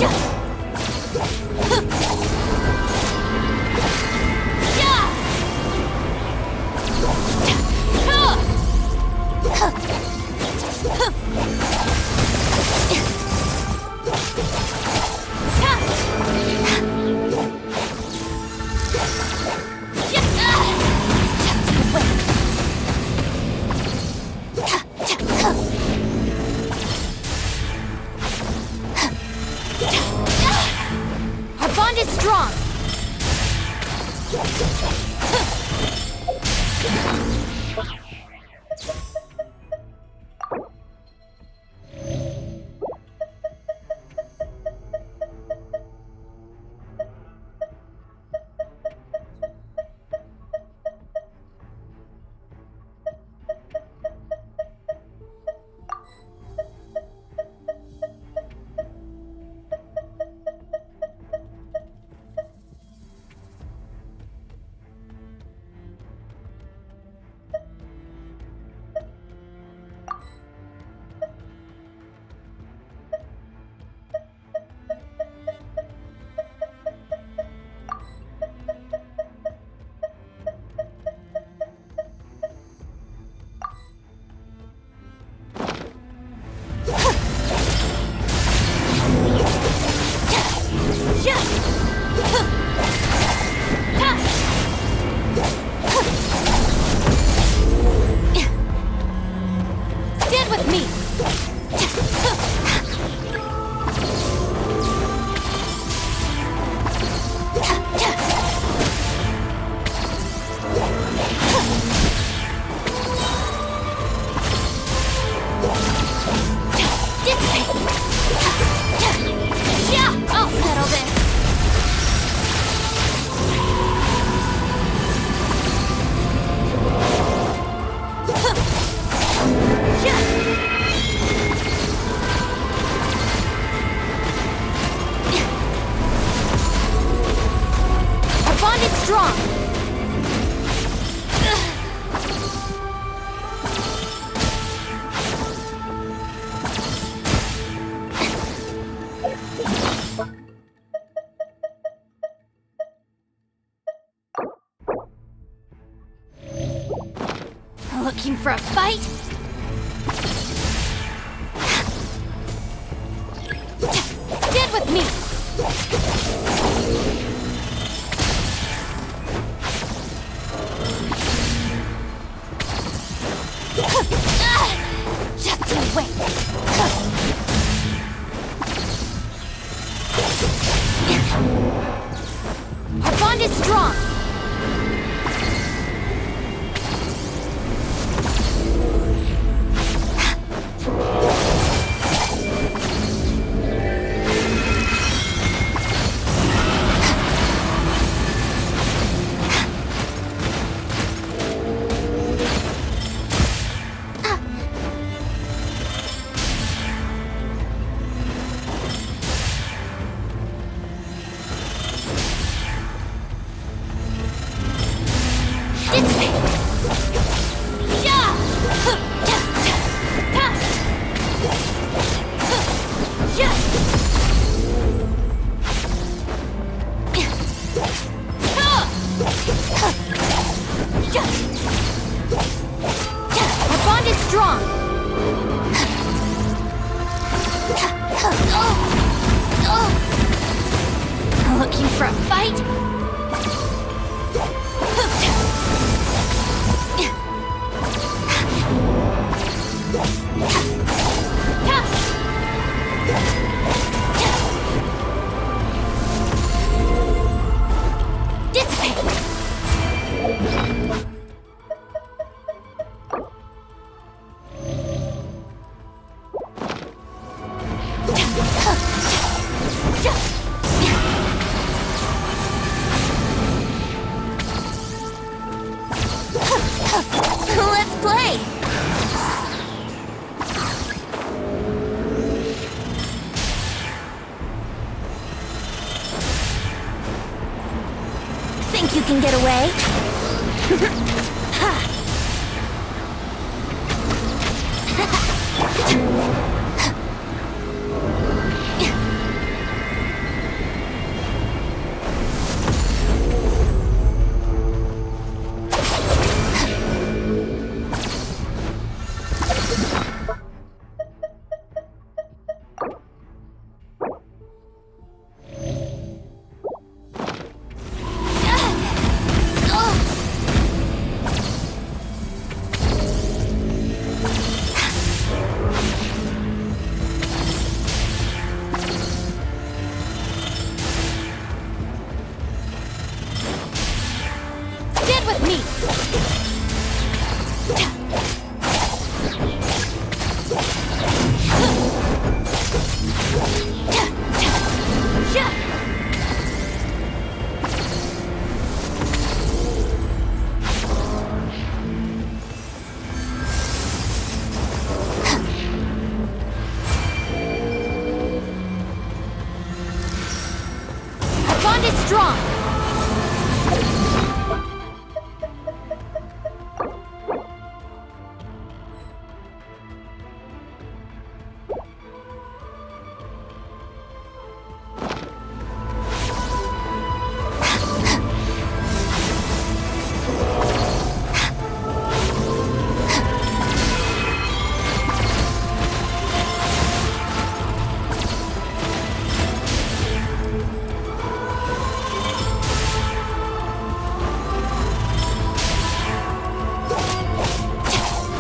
Our bond is strong. Looking for a fight? Stand with me! Just you wait! Our bond is strong! Looking for a fight? Let's play! Think you can get away? strong!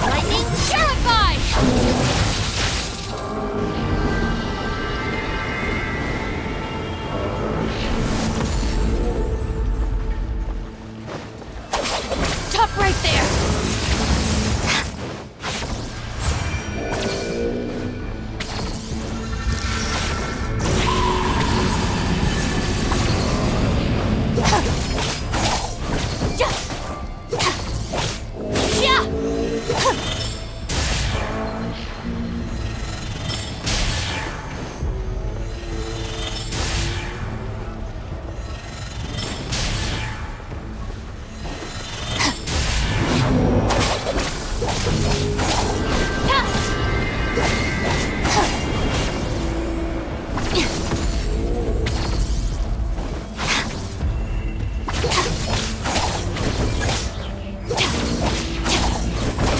Lightning terrified! Stop right there!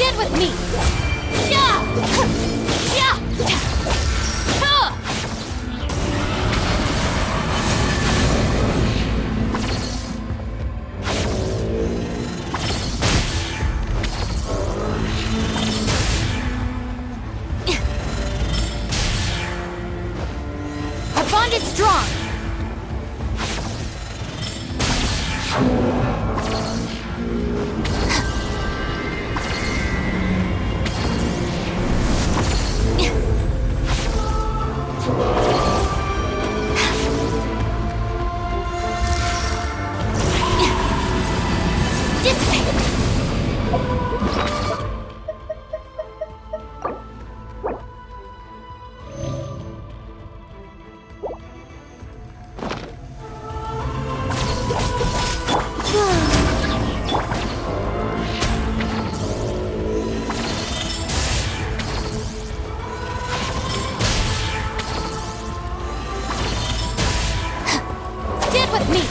Stand with me! Yeah! Yeah! Huh! Our bond is strong! Stand with me!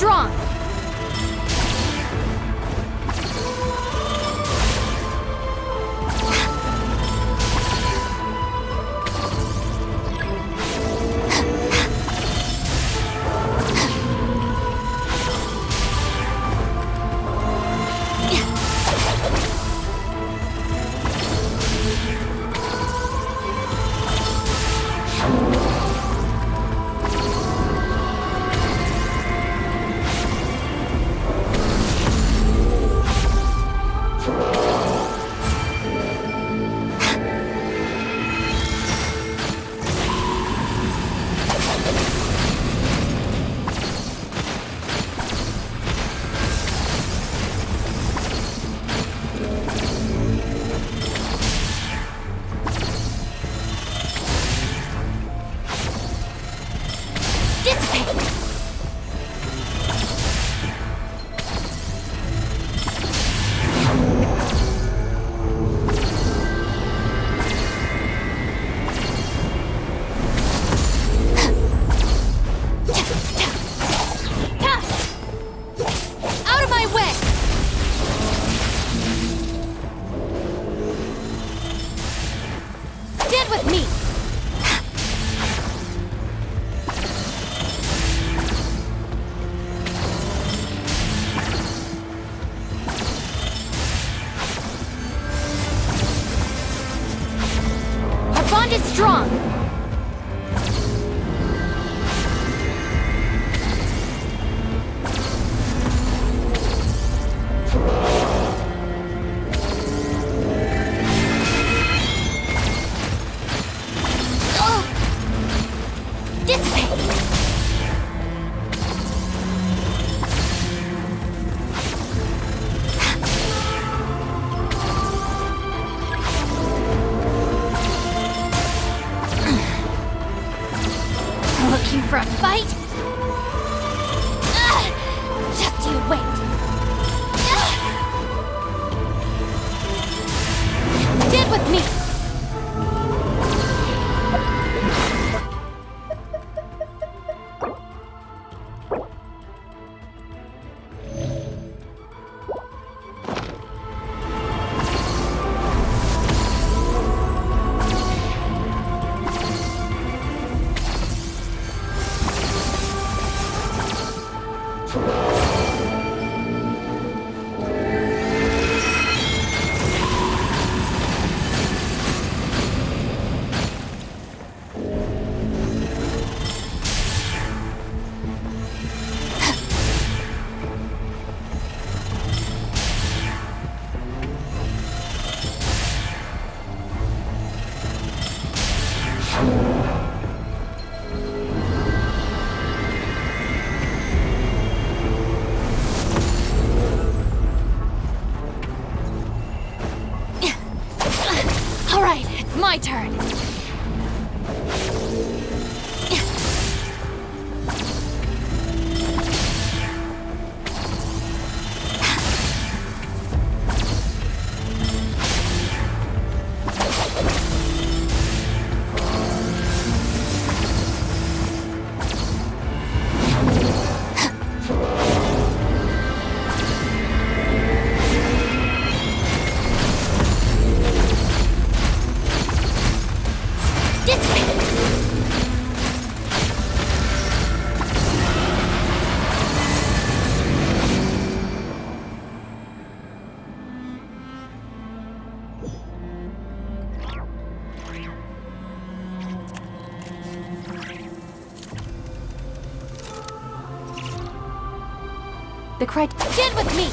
strong! Out of my way! Stand with me! Our bond is strong! Looking for a fight? Just you wait! Stand with me! All right, it's my turn. Stand with me!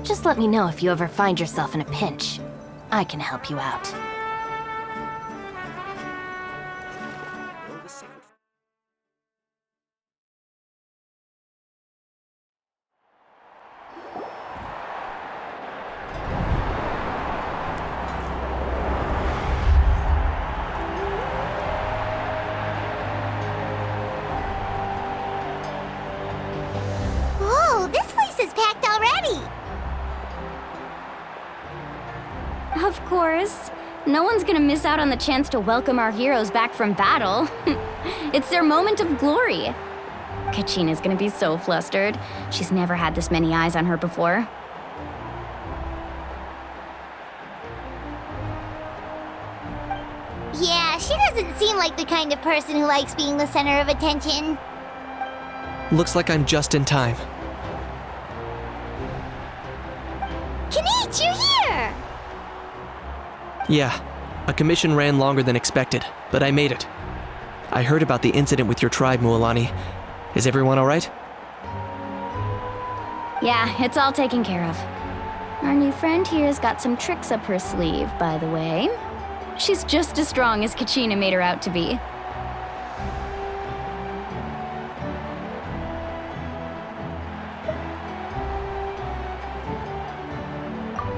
Just let me know if you ever find yourself in a pinch. I can help you out. Whoa, this place is packed already! Of course. No one's gonna miss out on the chance to welcome our heroes back from battle. It's their moment of glory. Kachina's gonna be so flustered. She's never had this many eyes on her before. Yeah, she doesn't seem like the kind of person who likes being the center of attention. Looks like I'm just in time. Kinich, you're here! Yeah, a commission ran longer than expected, but I made it. I heard about the incident with your tribe, Mualani. Is everyone alright? Yeah, it's all taken care of. Our new friend here's got some tricks up her sleeve, by the way. She's just as strong as Kachina made her out to be.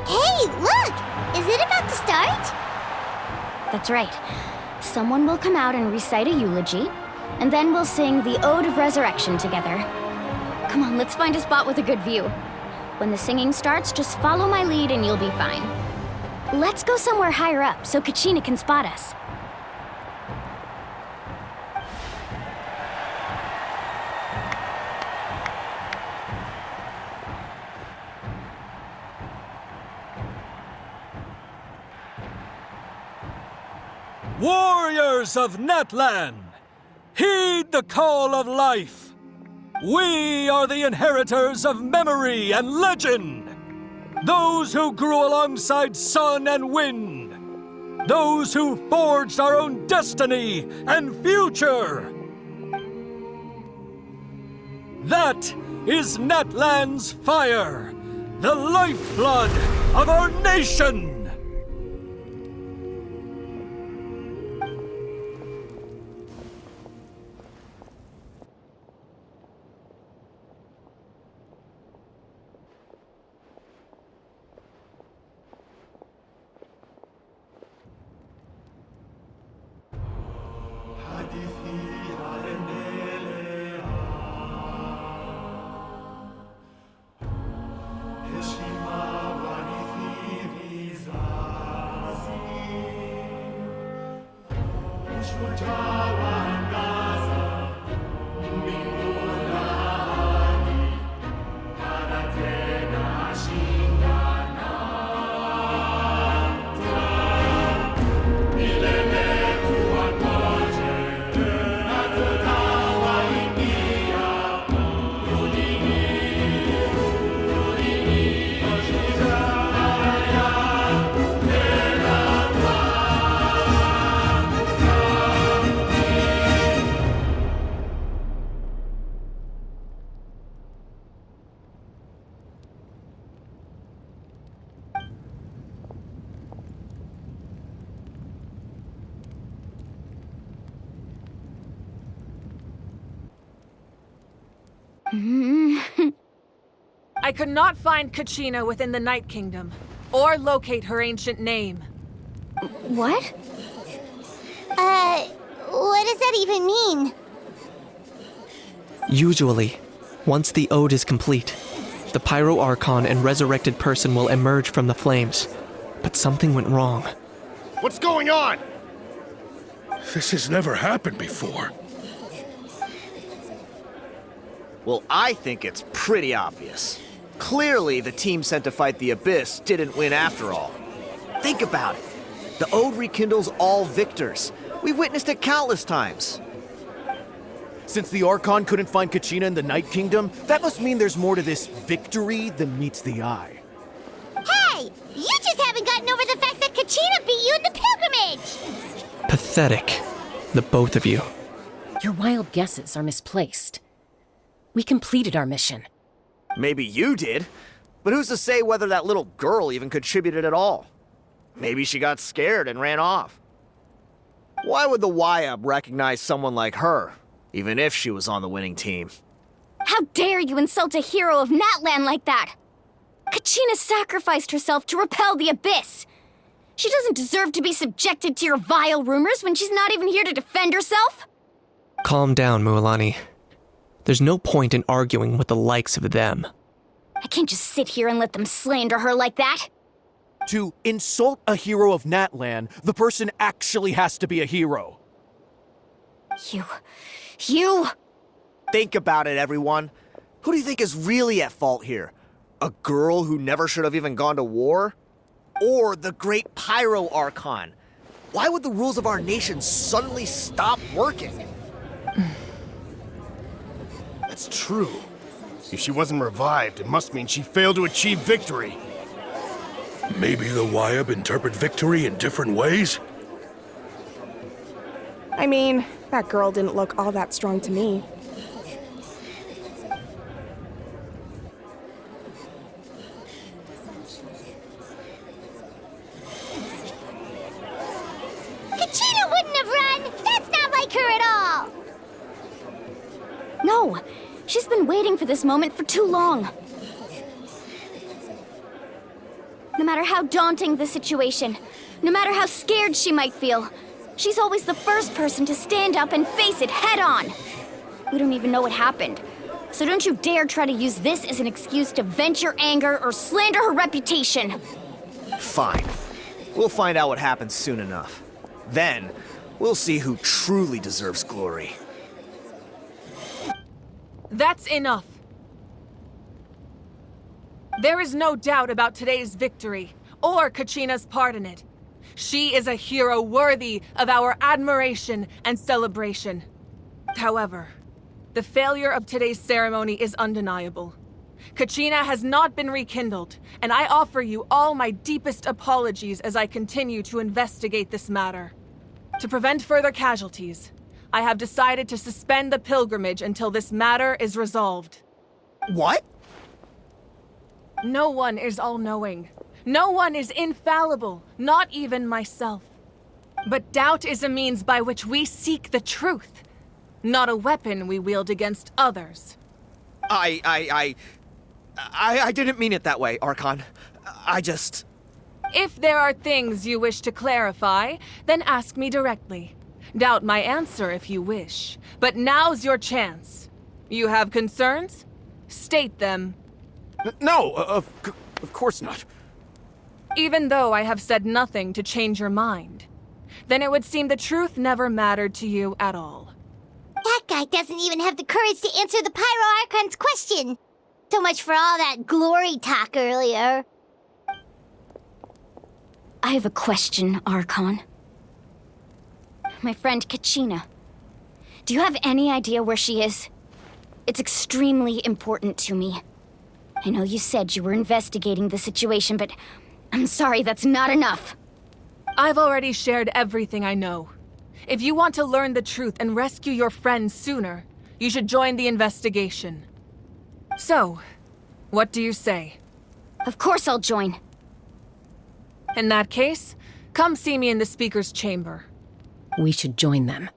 Hey, look! Is it about to start? That's right. Someone will come out and recite a eulogy, and then we'll sing the Ode of Resurrection together. Come on, let's find a spot with a good view. When the singing starts, just follow my lead and you'll be fine. Let's go somewhere higher up so Kachina can spot us. Warriors of Natlan, heed the call of life. We are the inheritors of memory and legend. Those who grew alongside sun and wind. Those who forged our own destiny and future. That is Natlan's fire, the lifeblood of our nation. I could not find Kachina within the Night Kingdom, or locate her ancient name. What? What does that even mean? Usually, once the ode is complete, the Pyro Archon and resurrected person will emerge from the flames. But something went wrong. What's going on? This has never happened before. Well, I think it's pretty obvious. Clearly, the team sent to fight the Abyss didn't win after all. Think about it. The Ode rekindles all victors. We've witnessed it countless times. Since the Archon couldn't find Kachina in the Night Kingdom, that must mean there's more to this victory than meets the eye. Hey! You just haven't gotten over the fact that Kachina beat you in the pilgrimage! Pathetic, the both of you. Your wild guesses are misplaced. We completed our mission. Maybe you did, But who's to say whether that little girl even contributed at all? Maybe she got scared and ran off. Why would the YUB recognize someone like her, even if she was on the winning team? How dare you insult a hero of Natlan like that? Kachina sacrificed herself to repel the Abyss. She doesn't deserve to be subjected to your vile rumors when she's not even here to defend herself. Calm down, Mualani. There's no point in arguing with the likes of them. I can't just sit here and let them slander her like that. To insult a hero of Natlan, the person actually has to be a hero. You... Think about it, everyone. Who do you think is really at fault here? A girl who never should have even gone to war? Or the great Pyro Archon? Why would the rules of our nation suddenly stop working? That's true. If she wasn't revived, it must mean she failed to achieve victory. Maybe the YUB interpret victory in different ways? I mean, that girl didn't look all that strong to me. Kachina wouldn't have run! That's not like her at all! No, she's been waiting for this moment for too long. No matter how daunting the situation, no matter how scared she might feel, she's always the first person to stand up and face it head on. We don't even know what happened, so don't you dare try to use this as an excuse to vent your anger or slander her reputation. Fine. We'll find out what happens soon enough. Then, we'll see who truly deserves glory. That's enough. There is no doubt about today's victory, or Kachina's part in it. She is a hero worthy of our admiration and celebration. However, the failure of today's ceremony is undeniable. Kachina has not been rekindled, and I offer you all my deepest apologies as I continue to investigate this matter. To prevent further casualties, I have decided to suspend the pilgrimage until this matter is resolved. What? No one is all-knowing. No one is infallible, not even myself. But doubt is a means by which we seek the truth, not a weapon we wield against others. I didn't mean it that way, Archon. I just... If there are things you wish to clarify, then ask me directly. Doubt my answer if you wish. But now's your chance. You have concerns? State them. No, of course not. Even though I have said nothing to change your mind, then it would seem the truth never mattered to you at all. That guy doesn't even have the courage to answer the Pyro Archon's question. So much for all that glory talk earlier. I have a question, Archon. My friend Kachina. Do you have any idea where she is? It's extremely important to me. I know you said you were investigating the situation, but I'm sorry, that's not enough. I've already shared everything I know. If you want to learn the truth and rescue your friend sooner, you should join the investigation. So, what do you say? Of course I'll join. In that case, come see me in the speaker's chamber. We should join them.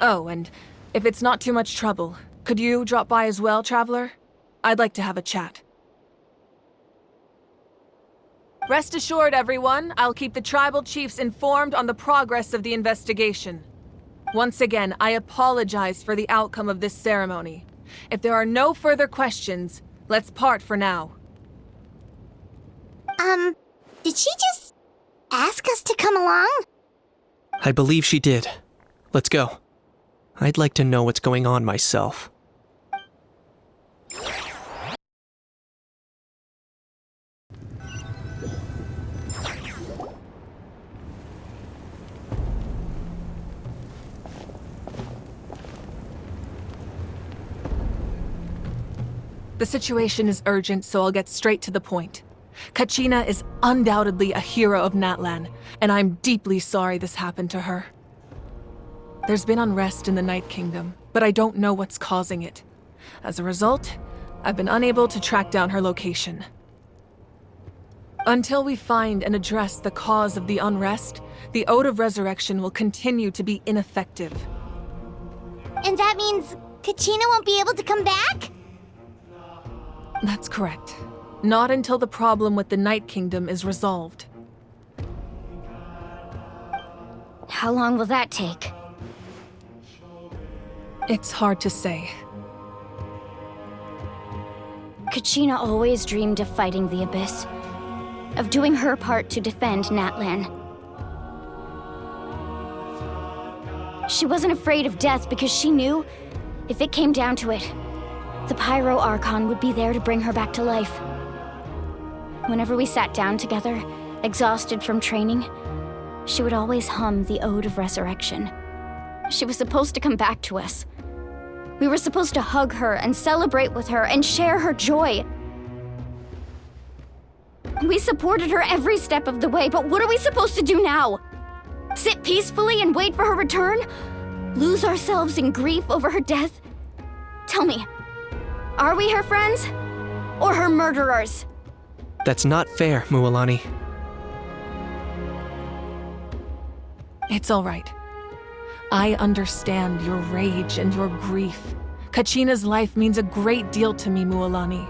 Oh, and if it's not too much trouble, could you drop by as well, Traveler? I'd like to have a chat. Rest assured, everyone, I'll keep the tribal chiefs informed on the progress of the investigation. Once again, I apologize for the outcome of this ceremony. If there are no further questions, let's part for now. Did she just ask us to come along? I believe she did. Let's go. I'd like to know what's going on myself. The situation is urgent, so I'll get straight to the point. Kachina is undoubtedly a hero of Natlan, and I'm deeply sorry this happened to her. There's been unrest in the Night Kingdom, but I don't know what's causing it. As a result, I've been unable to track down her location. Until we find and address the cause of the unrest, the Ode of Resurrection will continue to be ineffective. And that means Kachina won't be able to come back? That's correct. Not until the problem with the Night Kingdom is resolved. How long will that take? It's hard to say. Kachina always dreamed of fighting the Abyss, of doing her part to defend Natlan. She wasn't afraid of death because she knew, if it came down to it, the Pyro Archon would be there to bring her back to life. Whenever we sat down together, exhausted from training, she would always hum the Ode of Resurrection. She was supposed to come back to us. We were supposed to hug her and celebrate with her and share her joy. We supported her every step of the way, but what are we supposed to do now? Sit peacefully and wait for her return? Lose ourselves in grief over her death? Tell me, are we her friends? Or her murderers? That's not fair, Mualani. It's all right. I understand your rage and your grief. Kachina's life means a great deal to me, Mualani.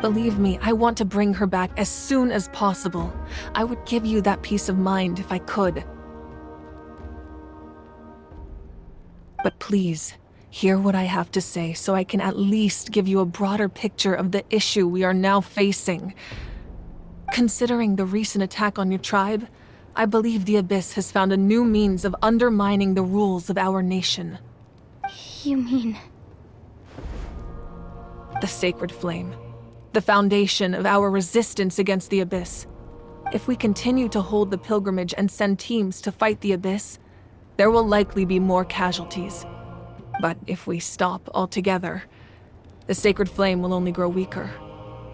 Believe me, I want to bring her back as soon as possible. I would give you that peace of mind if I could. But please, hear what I have to say so I can at least give you a broader picture of the issue we are now facing. Considering the recent attack on your tribe, I believe the Abyss has found a new means of undermining the rules of our nation. You mean... The Sacred Flame. The foundation of our resistance against the Abyss. If we continue to hold the pilgrimage and send teams to fight the Abyss, there will likely be more casualties. But if we stop altogether, the Sacred Flame will only grow weaker.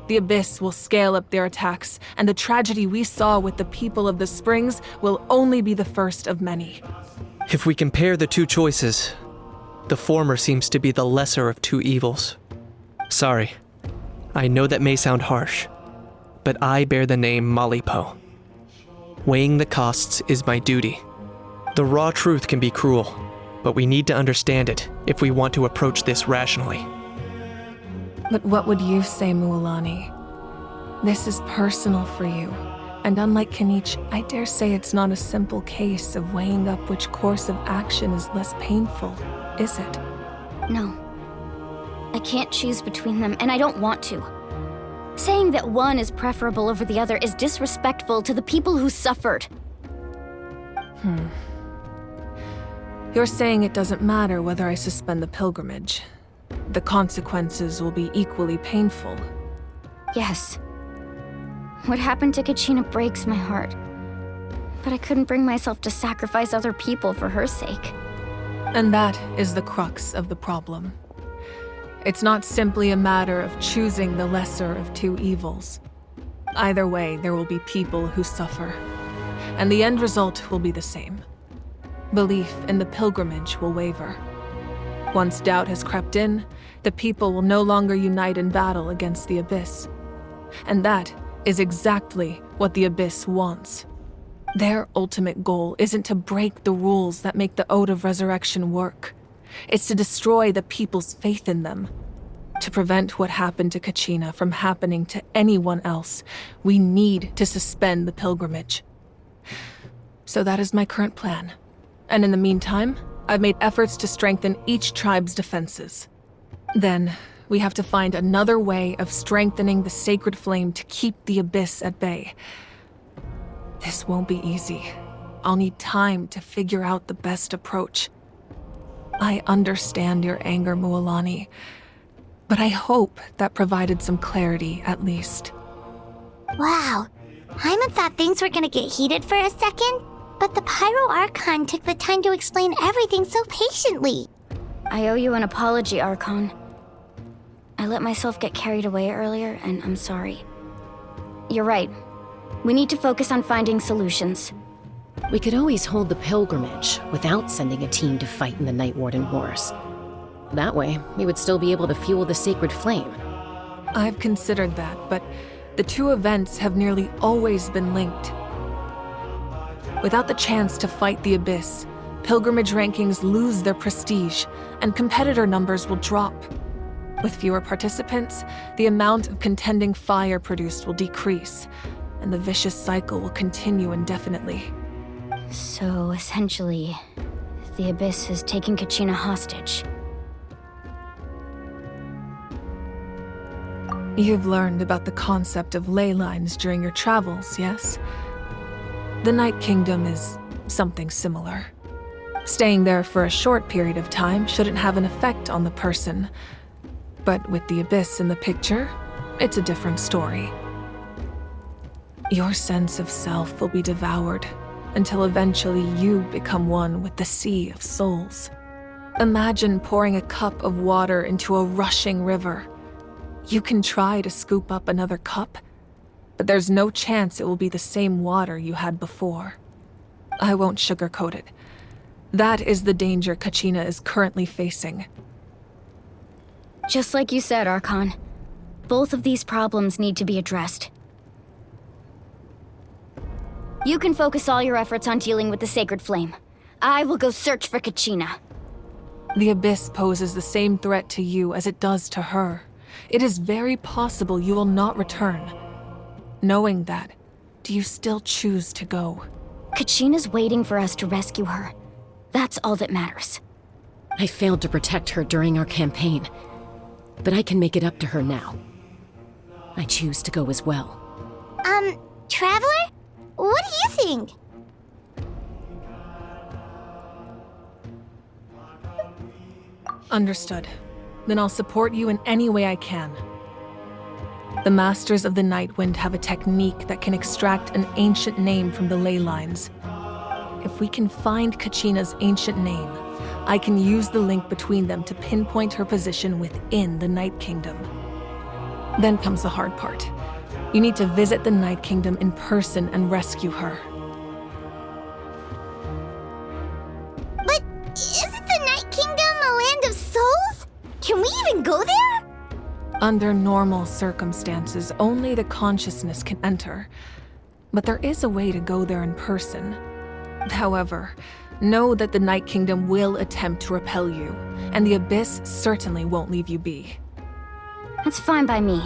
The Abyss will scale up their attacks, and the tragedy we saw with the people of the Springs will only be the first of many. If we compare the two choices, the former seems to be the lesser of two evils. Sorry, I know that may sound harsh, but I bear the name Malipo. Weighing the costs is my duty. The raw truth can be cruel, but we need to understand it if we want to approach this rationally. But what would you say, Mualani? This is personal for you, and unlike Kanich, I dare say it's not a simple case of weighing up which course of action is less painful, is it? No. I can't choose between them, and I don't want to. Saying that one is preferable over the other is disrespectful to the people who suffered. You're saying it doesn't matter whether I suspend the pilgrimage. The consequences will be equally painful. Yes. What happened to Kachina breaks my heart. But I couldn't bring myself to sacrifice other people for her sake. And that is the crux of the problem. It's not simply a matter of choosing the lesser of two evils. Either way, there will be people who suffer. And the end result will be the same. Belief in the pilgrimage will waver. Once doubt has crept in, the people will no longer unite in battle against the Abyss. And that is exactly what the Abyss wants. Their ultimate goal isn't to break the rules that make the Ode of Resurrection work. It's to destroy the people's faith in them. To prevent what happened to Kachina from happening to anyone else, we need to suspend the pilgrimage. So that is my current plan. And in the meantime, I've made efforts to strengthen each tribe's defenses. Then, we have to find another way of strengthening the Sacred Flame to keep the Abyss at bay. This won't be easy. I'll need time to figure out the best approach. I understand your anger, Mualani, but I hope that provided some clarity at least. Wow. Hyman thought things were gonna get heated for a second, but the Pyro Archon took the time to explain everything so patiently. I owe you an apology, Archon. I let myself get carried away earlier, and I'm sorry. You're right. We need to focus on finding solutions. We could always hold the pilgrimage without sending a team to fight in the Night Warden Wars. That way, we would still be able to fuel the sacred flame. I've considered that, but the two events have nearly always been linked. Without the chance to fight the Abyss, pilgrimage rankings lose their prestige, and competitor numbers will drop. With fewer participants, the amount of contending fire produced will decrease, and the vicious cycle will continue indefinitely. So, essentially, the Abyss is taking Kachina hostage. You've learned about the concept of ley lines during your travels, yes? The Night Kingdom is something similar. Staying there for a short period of time shouldn't have an effect on the person. But with the Abyss in the picture, it's a different story. Your sense of self will be devoured until eventually you become one with the sea of souls. Imagine pouring a cup of water into a rushing river. You can try to scoop up another cup, but there's no chance it will be the same water you had before. I won't sugarcoat it. That is the danger Kachina is currently facing. Just like you said, Archon. Both of these problems need to be addressed. You can focus all your efforts on dealing with the Sacred Flame. I will go search for Kachina. The Abyss poses the same threat to you as it does to her. It is very possible you will not return. Knowing that, do you still choose to go? Kachina's waiting for us to rescue her. That's all that matters. I failed to protect her during our campaign, but I can make it up to her now. I choose to go as well. Traveler? What do you think? Understood. Then I'll support you in any way I can. The Masters of the Nightwind have a technique that can extract an ancient name from the ley lines. If we can find Kachina's ancient name, I can use the link between them to pinpoint her position within the Night Kingdom. Then comes the hard part. You need to visit the Night Kingdom in person and rescue her. But isn't the Night Kingdom a land of souls? Can we even go there? Under normal circumstances, only the consciousness can enter. But there is a way to go there in person. However, know that the Night Kingdom will attempt to repel you, and the Abyss certainly won't leave you be. That's fine by me.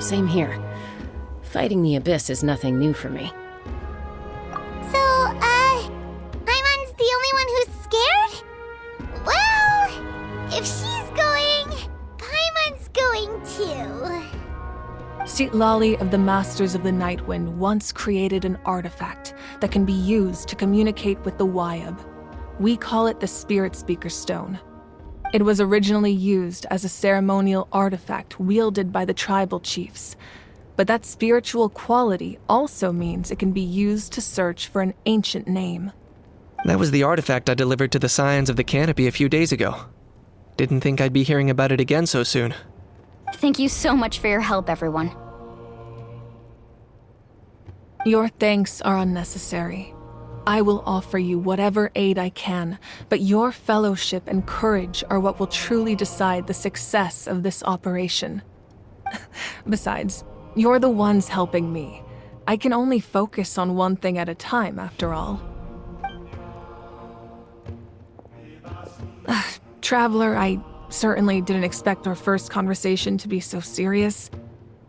Same here. Fighting the Abyss is nothing new for me. So, Paimon's the only one who's scared? Well, if she's going, Paimon's going too. Citlali of the Masters of the Nightwind once created an artifact that can be used to communicate with the Wyab. We call it the Spirit Speaker Stone. It was originally used as a ceremonial artifact wielded by the tribal chiefs, but that spiritual quality also means it can be used to search for an ancient name. That was the artifact I delivered to the Scions of the Canopy a few days ago. Didn't think I'd be hearing about it again so soon. Thank you so much for your help, everyone. Your thanks are unnecessary. I will offer you whatever aid I can, but your fellowship and courage are what will truly decide the success of this operation. Besides, you're the ones helping me. I can only focus on one thing at a time, after all. Traveler, I certainly didn't expect our first conversation to be so serious.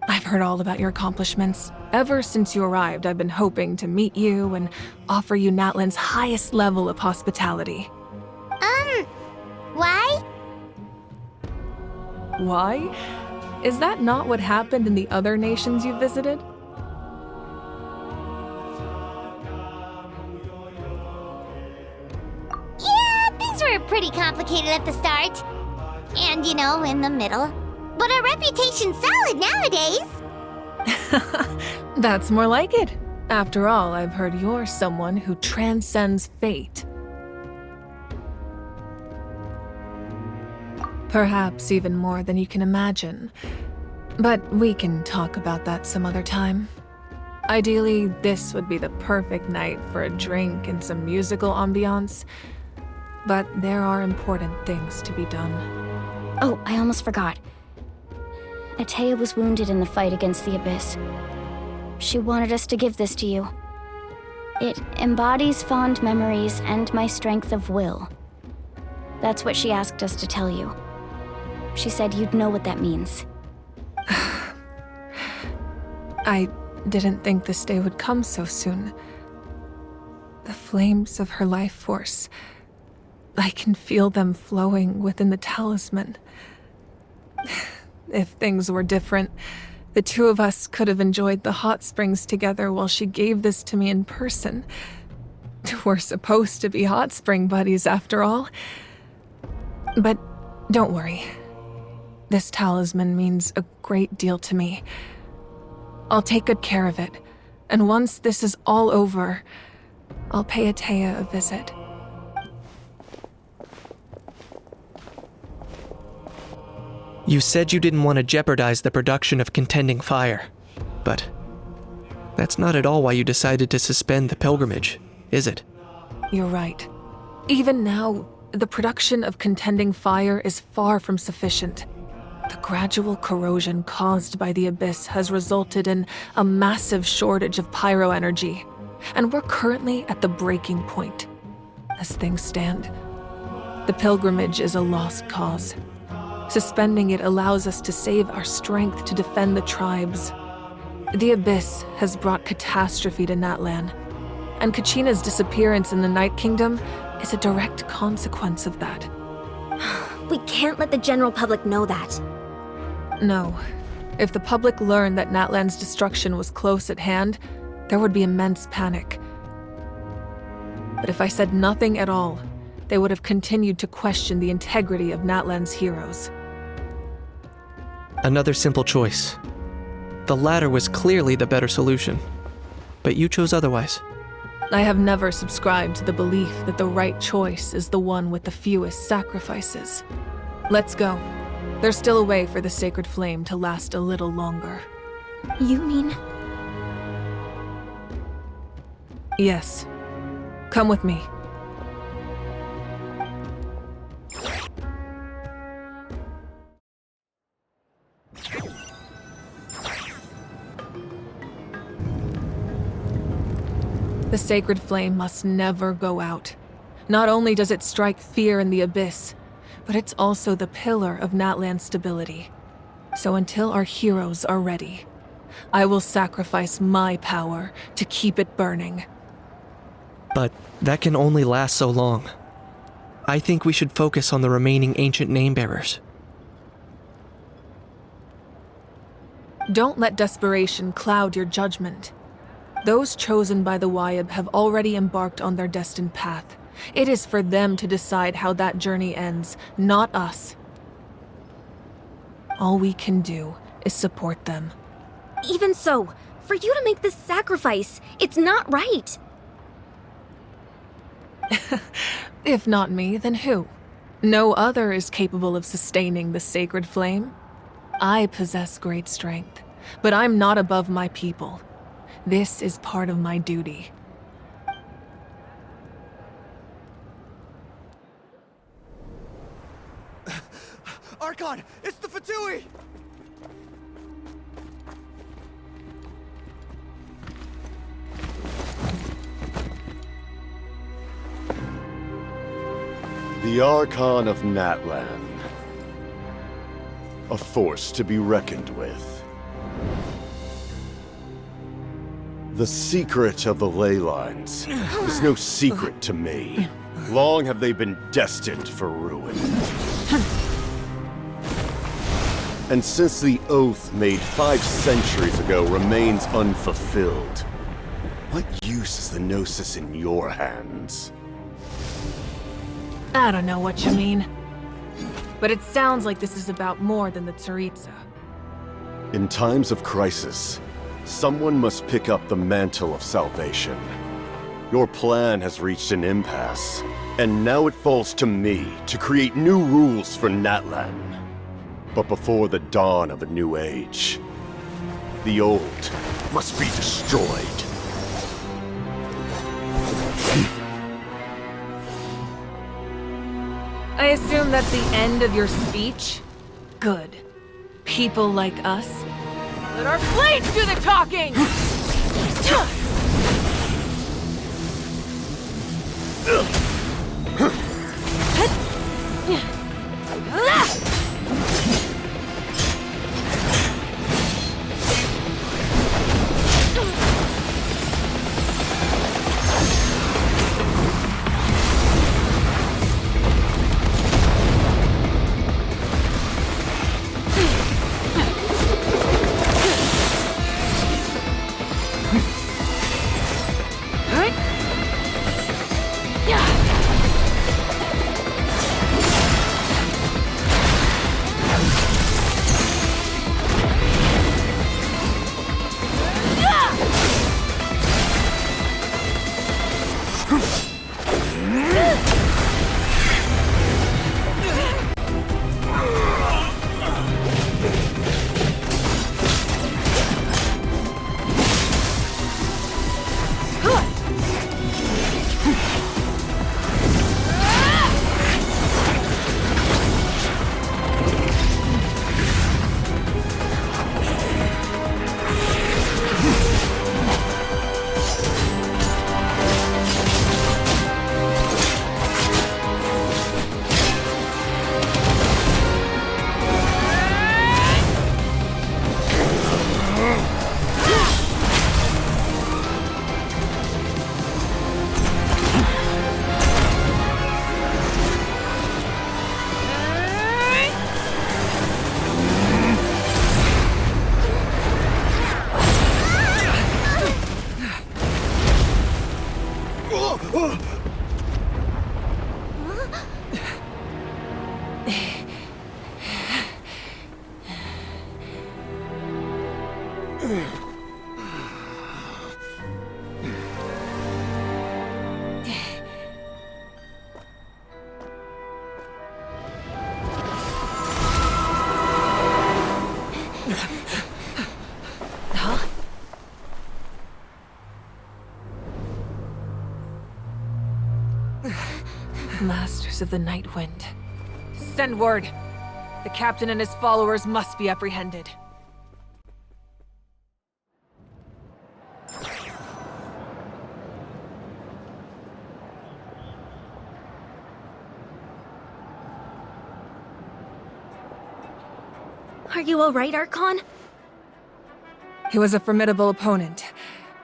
I've heard all about your accomplishments. Ever since you arrived, I've been hoping to meet you and offer you Natlan's highest level of hospitality. Why? Why? Is that not what happened in the other nations you visited? Yeah, things were pretty complicated at the start. And, in the middle. But our reputation's solid nowadays. That's more like it. After all, I've heard you're someone who transcends fate. Perhaps even more than you can imagine. But we can talk about that some other time. Ideally, this would be the perfect night for a drink and some musical ambiance. But there are important things to be done. Oh, I almost forgot. Atea was wounded in the fight against the Abyss. She wanted us to give this to you. It embodies fond memories and my strength of will. That's what she asked us to tell you. She said you'd know what that means. I didn't think this day would come so soon. The flames of her life force. I can feel them flowing within the talisman. If things were different, the two of us could have enjoyed the hot springs together while she gave this to me in person. We're supposed to be hot spring buddies after all. But don't worry. This talisman means a great deal to me. I'll take good care of it, and once this is all over, I'll pay Atea a visit. You said you didn't want to jeopardize the production of Contending Fire, but that's not at all why you decided to suspend the pilgrimage, is it? You're right. Even now, the production of Contending Fire is far from sufficient. The gradual corrosion caused by the Abyss has resulted in a massive shortage of pyro energy, and we're currently at the breaking point. As things stand, the pilgrimage is a lost cause. Suspending it allows us to save our strength to defend the tribes. The Abyss has brought catastrophe to Natlan, and Kachina's disappearance in the Night Kingdom is a direct consequence of that. We can't let the general public know that. No. If the public learned that Natlan's destruction was close at hand, there would be immense panic. But if I said nothing at all, they would have continued to question the integrity of Natlan's heroes. Another simple choice. The latter was clearly the better solution, but you chose otherwise. I have never subscribed to the belief that the right choice is the one with the fewest sacrifices. Let's go. There's still a way for the sacred flame to last a little longer. You mean? Yes. Come with me. The sacred flame must never go out. Not only does it strike fear in the Abyss, but it's also the pillar of Natlan's stability. So until our heroes are ready, I will sacrifice my power to keep it burning. But that can only last so long. I think we should focus on the remaining ancient name-bearers. Don't let desperation cloud your judgment. Those chosen by the Wayab have already embarked on their destined path. It is for them to decide how that journey ends, not us. All we can do is support them. Even so, for you to make this sacrifice, it's not right. If not me, then who? No other is capable of sustaining the sacred flame. I possess great strength, but I'm not above my people. This is part of my duty. Archon, it's the Fatui! The Archon of Natlan. A force to be reckoned with. The secret of the ley lines is no secret to me. Long have they been destined for ruin. And since the oath made 5 centuries ago remains unfulfilled, what use is the Gnosis in your hands? I don't know what you mean. But it sounds like this is about more than the Tsaritsa. In times of crisis, someone must pick up the mantle of salvation. Your plan has reached an impasse, and now it falls to me to create new rules for Natlan. But before the dawn of a new age, the old must be destroyed. I assume that's the end of your speech? Good. People like us. Let our blades do the talking! Masters of the Night Wind. Send word. The captain and his followers must be apprehended. Are you alright, Archon? He was a formidable opponent.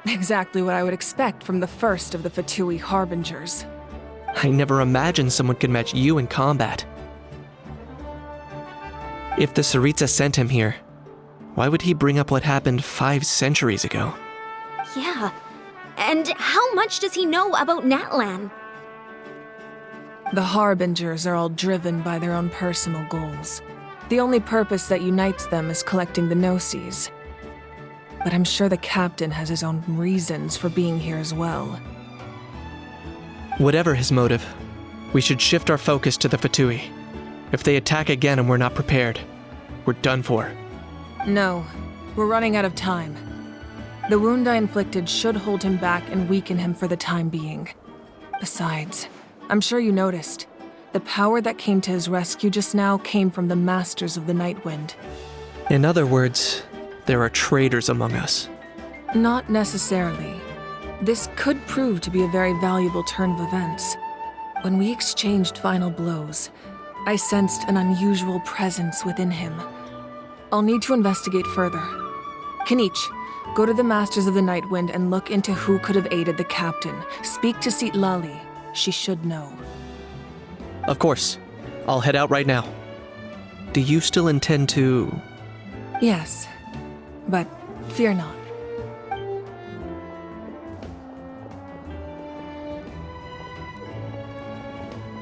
Exactly what I would expect from the first of the Fatui Harbingers. I never imagined someone could match you in combat. If the Tsaritsa sent him here, why would he bring up what happened 5 centuries ago? Yeah. And how much does he know about Natlan? The Harbingers are all driven by their own personal goals. The only purpose that unites them is collecting the Gnosis. But I'm sure the captain has his own reasons for being here as well. Whatever his motive, we should shift our focus to the Fatui. If they attack again and we're not prepared, we're done for. No, we're running out of time. The wound I inflicted should hold him back and weaken him for the time being. Besides, I'm sure you noticed, the power that came to his rescue just now came from the Masters of the Night Wind. In other words, there are traitors among us. Not necessarily. This could prove to be a very valuable turn of events. When we exchanged final blows, I sensed an unusual presence within him. I'll need to investigate further. Kanich, go to the Masters of the Night Wind and look into who could have aided the captain. Speak to Sitlali. She should know. Of course. I'll head out right now. Do you still intend to... Yes, but fear not.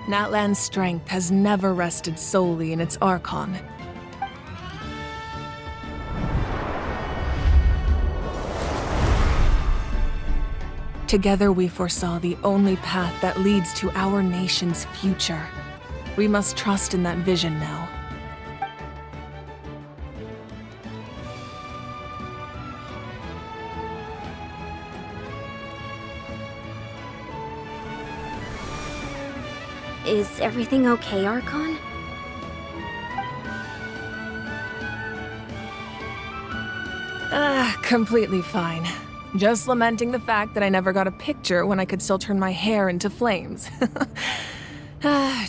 Natlan's strength has never rested solely in its Archon. Together we foresaw the only path that leads to our nation's future. We must trust in that vision now. Is everything okay, Archon? Completely fine. Just lamenting the fact that I never got a picture when I could still turn my hair into flames.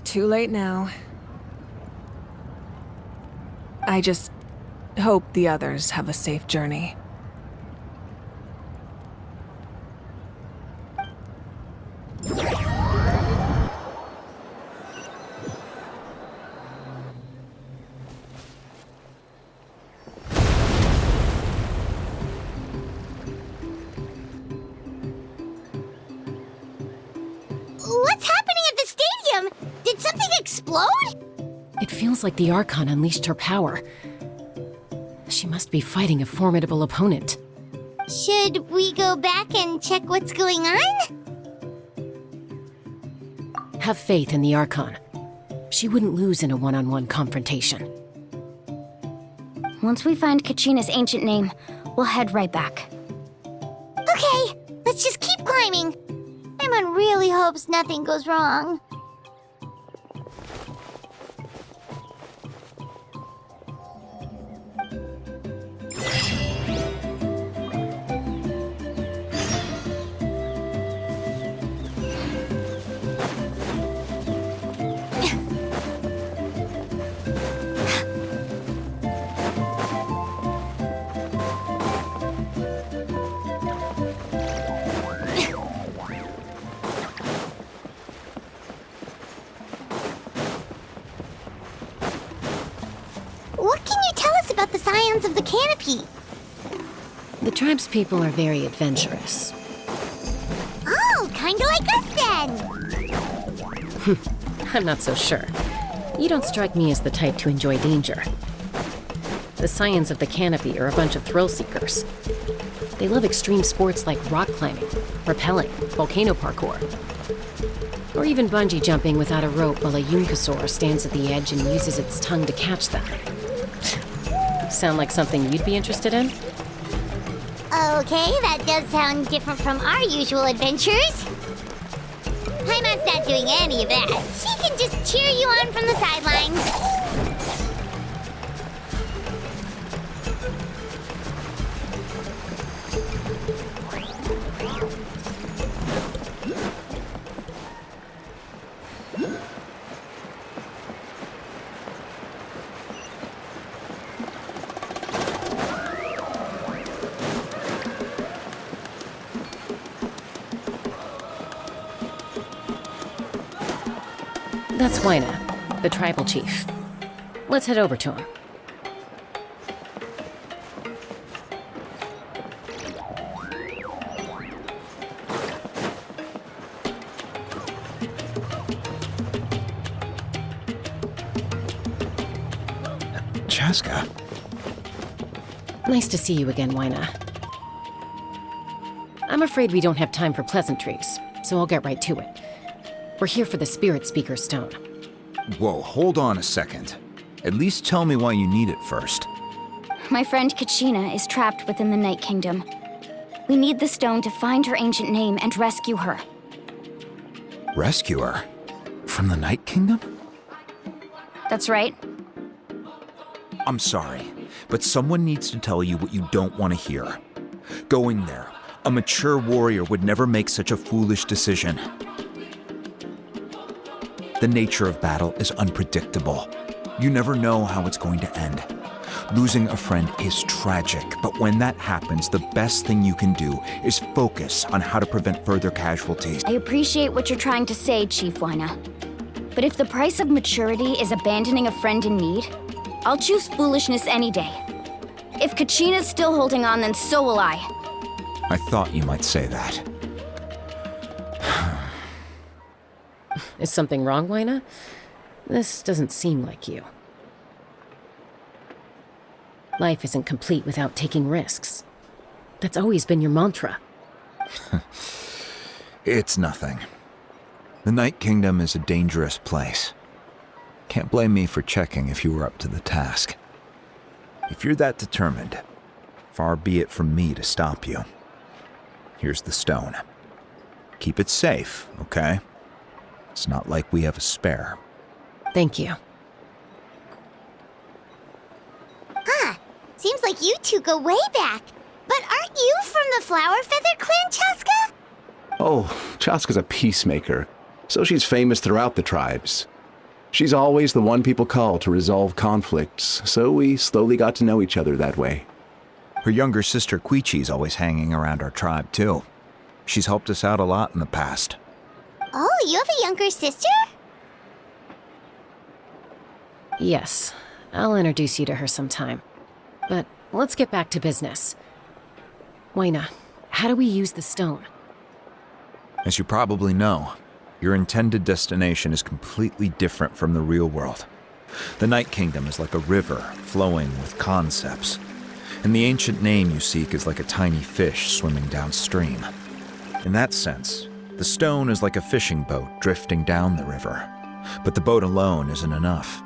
Too late now. I just hope the others have a safe journey. What's happening at the stadium? Did something explode? It feels like the Archon unleashed her power. She must be fighting a formidable opponent. Should we go back and check what's going on? Have faith in the Archon. She wouldn't lose in a one-on-one confrontation. Once we find Kachina's ancient name, we'll head right back. Okay, let's just keep climbing. Paimon really hopes nothing goes wrong. What can you tell us about the Scions of the Canopy? The tribespeople are very adventurous. Oh, kinda like us then. I'm not so sure. You don't strike me as the type to enjoy danger. The Scions of the Canopy are a bunch of thrill seekers. They love extreme sports like rock climbing, rappelling, volcano parkour, or even bungee jumping without a rope while a Yunkasaur stands at the edge and uses its tongue to catch them. Sound like something you'd be interested in? Okay, that does sound different from our usual adventures. Paimon's not doing any of that. She can just cheer you on from the sidelines. That's Wyna, the tribal chief. Let's head over to him. Chaska. Nice to see you again, Wyna. I'm afraid we don't have time for pleasantries, so I'll get right to it. We're here for the Spirit Speaker Stone. Whoa, hold on a second. At least tell me why you need it first. My friend Kachina is trapped within the Night Kingdom. We need the stone to find her ancient name and rescue her. Rescue her? From the Night Kingdom? That's right. I'm sorry, but someone needs to tell you what you don't want to hear. Going there, a mature warrior would never make such a foolish decision. The nature of battle is unpredictable. You never know how it's going to end. Losing a friend is tragic, but when that happens, the best thing you can do is focus on how to prevent further casualties. I appreciate what you're trying to say, Chief Wyna. But if the price of maturity is abandoning a friend in need, I'll choose foolishness any day. If Kachina's still holding on, then so will I. I thought you might say that. Is something wrong, Wyna? This doesn't seem like you. Life isn't complete without taking risks. That's always been your mantra. It's nothing. The Night Kingdom is a dangerous place. Can't blame me for checking if you were up to the task. If you're that determined, far be it from me to stop you. Here's the stone. Keep it safe, okay? It's not like we have a spare. Thank you. Huh. Seems like you two go way back. But aren't you from the Flower Feather Clan, Chaska? Oh, Chaska's a peacemaker, so she's famous throughout the tribes. She's always the one people call to resolve conflicts, so we slowly got to know each other that way. Her younger sister Quichi's always hanging around our tribe, too. She's helped us out a lot in the past. Oh, you have a younger sister? Yes, I'll introduce you to her sometime. But let's get back to business. Waina, how do we use the stone? As you probably know, your intended destination is completely different from the real world. The Night Kingdom is like a river flowing with concepts, and the ancient name you seek is like a tiny fish swimming downstream. In that sense, the stone is like a fishing boat drifting down the river, but the boat alone isn't enough.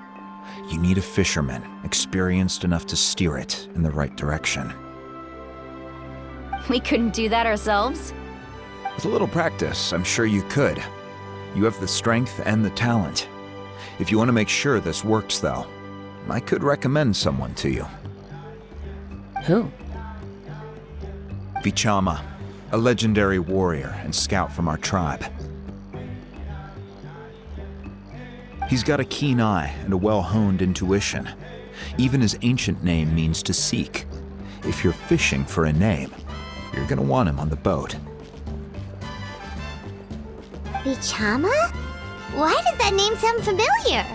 You need a fisherman experienced enough to steer it in the right direction. We couldn't do that ourselves? With a little practice, I'm sure you could. You have the strength and the talent. If you want to make sure this works, though, I could recommend someone to you. Who? Vichama, a legendary warrior and scout from our tribe. He's got a keen eye and a well-honed intuition. Even his ancient name means to seek. If you're fishing for a name, you're gonna want him on the boat. Vichama? Why does that name sound familiar?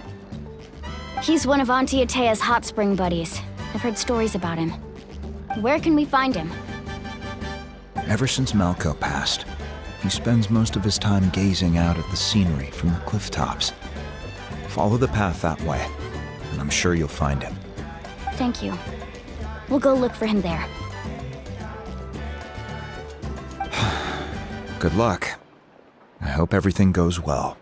He's one of Auntie Atea's hot spring buddies. I've heard stories about him. Where can we find him? Ever since Malco passed, he spends most of his time gazing out at the scenery from the cliff tops. Follow the path that way, and I'm sure you'll find him. Thank you. We'll go look for him there. Good luck. I hope everything goes well.